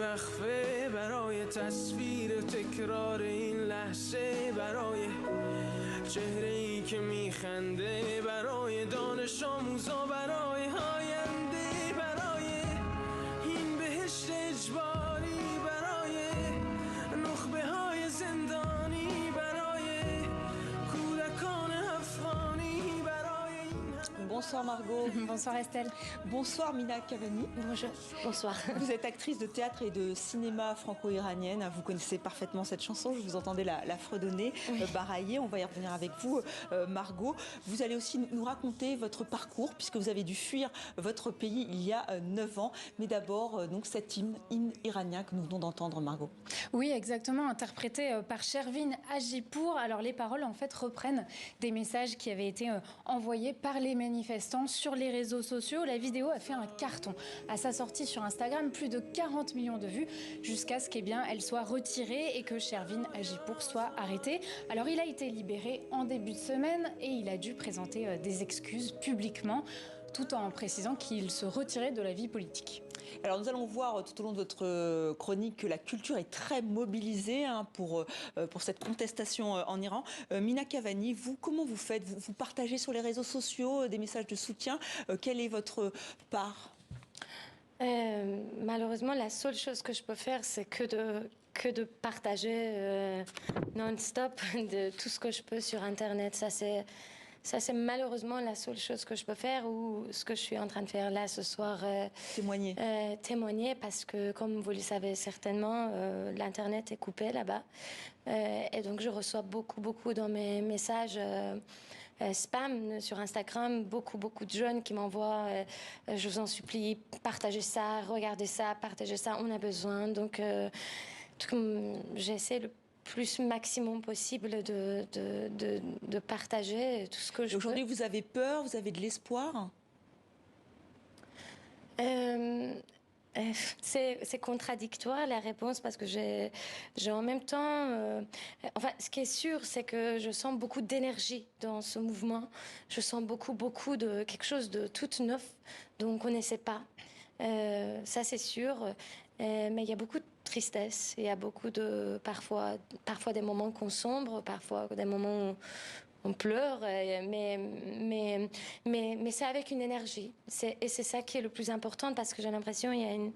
وقفه برای تصویر تکرار این لحظه، برای چهره‌ای که میخنده، برای دانش آموزا، برای آینده، برای این بهشت اجباری، برای نخبه های زندانی، برای کودکان افغانی، برای این... Bonsoir Margot. Bonsoir Estelle. Bonsoir Mina Cavani. Bonjour. Bonsoir. Vous êtes actrice de théâtre et de cinéma franco-iranienne. Vous connaissez parfaitement cette chanson. Je vous entendais la fredonner, Oui. barailler. On va y revenir avec vous, Margot. Vous allez aussi nous raconter votre parcours puisque vous avez dû fuir votre pays il y a 9 ans. Mais d'abord, donc cet hymne iranien que nous venons d'entendre, Margot. Oui, exactement, interprété par Shervin Hajipour. Alors les paroles en fait reprennent des messages qui avaient été envoyés par les manifestants sur les réseaux sociaux. La vidéo a fait un carton. À sa sortie sur Instagram, plus de 40 millions de vues jusqu'à ce qu'elle soit retirée et que Shervin Hajipour soit arrêté. Alors il a été libéré en début de semaine et il a dû présenter des excuses publiquement tout en précisant qu'il se retirait de la vie politique. Alors nous allons voir tout au long de votre chronique que la culture est très mobilisée pour cette contestation en Iran. Mina Cavani, vous, comment vous faites? Vous partagez sur les réseaux sociaux des messages de soutien. Quelle est votre part? Malheureusement, la seule chose que je peux faire, c'est que de partager non-stop de tout ce que je peux sur Internet. Ça, c'est malheureusement la seule chose que je peux faire ou ce que je suis en train de faire là ce soir. Témoigner. Témoigner parce que, comme vous le savez certainement, l'Internet est coupé là-bas. Et donc, je reçois beaucoup dans mes messages spam sur Instagram. Beaucoup de jeunes qui m'envoient je vous en supplie, partagez ça, regardez ça, partagez ça, on a besoin. Donc, j'essaie le plus maximum possible de partager tout ce que je peux. Aujourd'hui, vous avez peur, vous avez de l'espoir? C'est contradictoire la réponse parce que j'ai en même temps... enfin, ce qui est sûr, c'est que je sens beaucoup d'énergie dans ce mouvement. Je sens beaucoup de quelque chose de tout neuf dont on ne connaissait pas. Ça, c'est sûr. Mais il y a beaucoup de tristesse. Il y a beaucoup de... Parfois des moments qu'on sombre, parfois des moments où on pleure, mais c'est avec une énergie. Et c'est ça qui est le plus important parce que j'ai l'impression qu'il y a une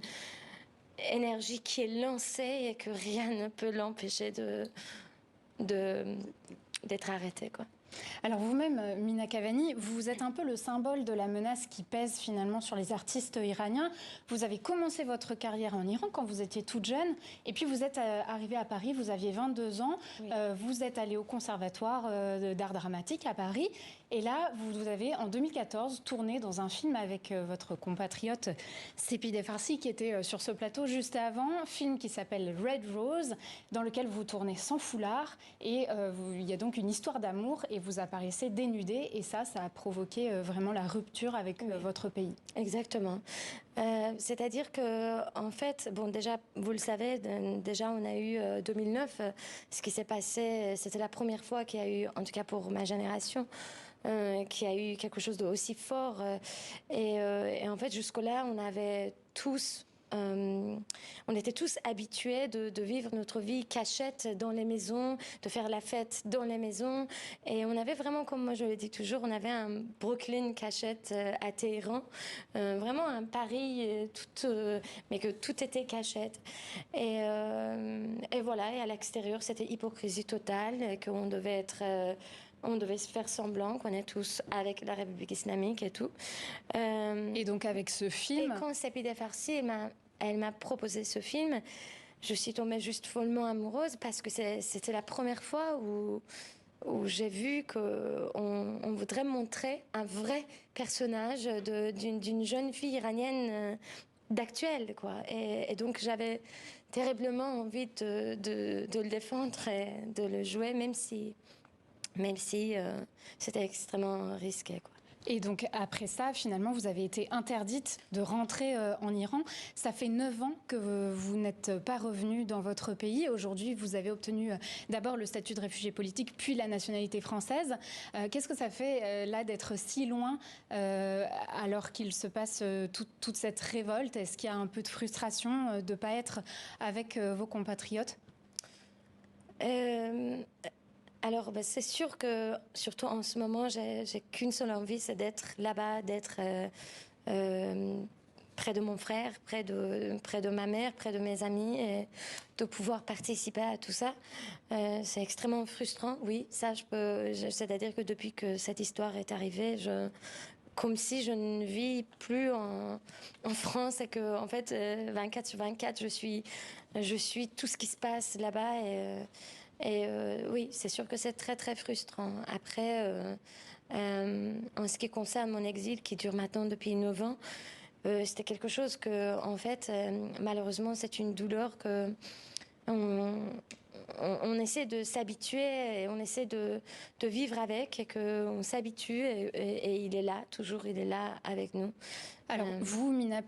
énergie qui est lancée et que rien ne peut l'empêcher d'être arrêté, quoi. Alors vous-même, Mina Cavani, vous êtes un peu le symbole de la menace qui pèse finalement sur les artistes iraniens. Vous avez commencé votre carrière en Iran quand vous étiez toute jeune, et puis vous êtes arrivée à Paris, vous aviez 22 ans, oui. Vous êtes allée au Conservatoire d'art dramatique à Paris, et là, vous avez, en 2014, tourné dans un film avec votre compatriote Sepideh Farsi, qui était sur ce plateau juste avant, film qui s'appelle Red Rose, dans lequel vous tournez sans foulard, et il y a donc une histoire d'amour, et vous apparaissez dénudée, et ça a provoqué vraiment la rupture avec votre pays. Exactement. C'est-à-dire que, en fait, bon, déjà, vous le savez, déjà, on a eu 2009. Ce qui s'est passé, c'était la première fois qu'il y a eu, en tout cas pour ma génération, qu'il y a eu quelque chose d'aussi fort. Et en fait, jusque-là, on avait tous... on était tous habitués de vivre notre vie cachette dans les maisons, de faire la fête dans les maisons. Et on avait vraiment, comme moi je le dis toujours, on avait un Brooklyn cachette à Téhéran. Vraiment un Paris, mais que tout était cachette. Et voilà, et à l'extérieur, c'était hypocrisie totale, qu'on devait être... on devait se faire semblant qu'on est tous avec la République islamique et tout. Et donc avec ce film... Et quand Sepideh Farsi, elle m'a proposé ce film, je suis tombée juste follement amoureuse parce que c'était la première fois où j'ai vu qu'on voudrait montrer un vrai personnage d'une jeune fille iranienne d'actuel, quoi. Et donc j'avais terriblement envie de le défendre et de le jouer, même si c'était extrêmement risqué, quoi. Et donc après ça, finalement, vous avez été interdite de rentrer en Iran. Ça fait 9 ans que vous n'êtes pas revenue dans votre pays. Aujourd'hui, vous avez obtenu d'abord le statut de réfugié politique, puis la nationalité française. Qu'est-ce que ça fait là d'être si loin alors qu'il se passe toute cette révolte? Est-ce qu'il y a un peu de frustration de ne pas être avec vos compatriotes? Alors, c'est sûr que, surtout en ce moment, j'ai qu'une seule envie, c'est d'être là-bas, d'être près de mon frère, près de ma mère, près de mes amis, et de pouvoir participer à tout ça. C'est extrêmement frustrant, oui, ça c'est-à-dire que depuis que cette histoire est arrivée, comme si je ne vis plus en France et que, en fait, 24 sur 24, je suis tout ce qui se passe là-bas oui, c'est sûr que c'est très très frustrant. Après, en ce qui concerne mon exil qui dure maintenant depuis 9 ans, c'était quelque chose que, en fait, malheureusement, c'est une douleur que on essaie de s'habituer et on essaie de vivre avec et qu'on s'habitue et il est là, toujours il est là avec nous. Alors vous, Mina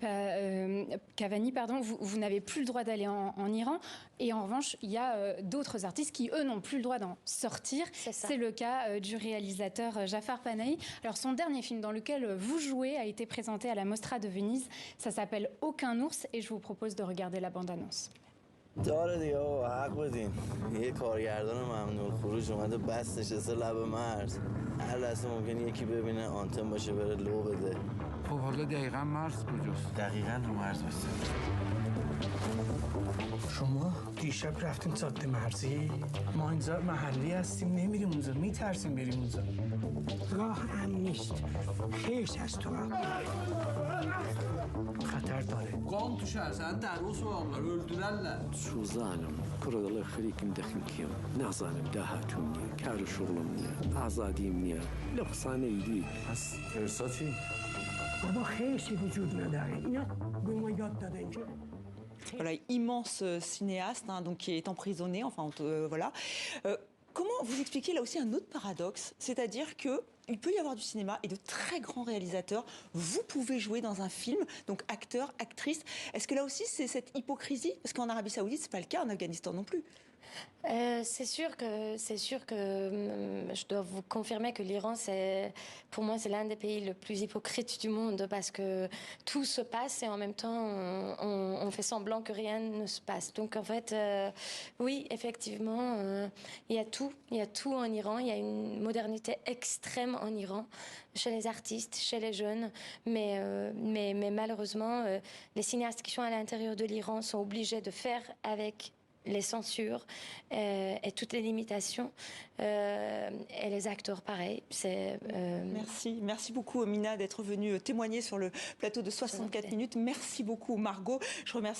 Cavani, vous n'avez plus le droit d'aller en Iran et en revanche, il y a d'autres artistes qui, eux, n'ont plus le droit d'en sortir. C'est le cas du réalisateur Jafar Panahi. Alors son dernier film dans lequel vous jouez a été présenté à la Mostra de Venise. Ça s'appelle Aucun ours et je vous propose de regarder la bande-annonce. داره دیگه آقا حق بدین یه کارگردان ممنوع خروج اومده بس نشسته لب مرز هر لحظه ممکنه یکی ببینه آنتن باشه بره لو بده خب حالا دقیقا مرز کجاست؟ دقیقا رو مرز بسته شما دیشب رفتین ساده مرزی؟ ما اینجا محلی هستیم نمیریم اونجا میترسیم بریم اونجا راه امن نیست خیش از تو خطر dare. Qan düşərsən, dəri soğanlar öldürərlər. شو ظالم كرة الله يخليك مدخنك يوم نعظالم داهاتوني كارو شغلمني أعزاديمني لقصاني يدي پس ارسا چی؟ بابا خیشی وجود نداره اینا به ما یاد دادن که Voilà, immense cinéaste, hein, donc qui est emprisonné. Enfin, voilà. Comment vous expliquez là aussi un autre paradoxe, c'est-à-dire que il peut y avoir du cinéma et de très grands réalisateurs. Vous pouvez jouer dans un film, donc acteur, actrice. Est-ce que là aussi c'est cette hypocrisie? Parce qu'en Arabie Saoudite, c'est pas le cas, en Afghanistan non plus. C'est sûr que je dois vous confirmer que l'Iran, pour moi, c'est l'un des pays les plus hypocrites du monde parce que tout se passe et en même temps, on fait semblant que rien ne se passe. Donc, en fait, oui, effectivement, il y a tout en Iran. Il y a une modernité extrême en Iran, chez les artistes, chez les jeunes. Mais malheureusement, les cinéastes qui sont à l'intérieur de l'Iran sont obligés de faire avec les censures et toutes les limitations et les acteurs pareil. Merci beaucoup Mina d'être venue témoigner sur le plateau de 64 minutes. Merci beaucoup Margot. Je remercie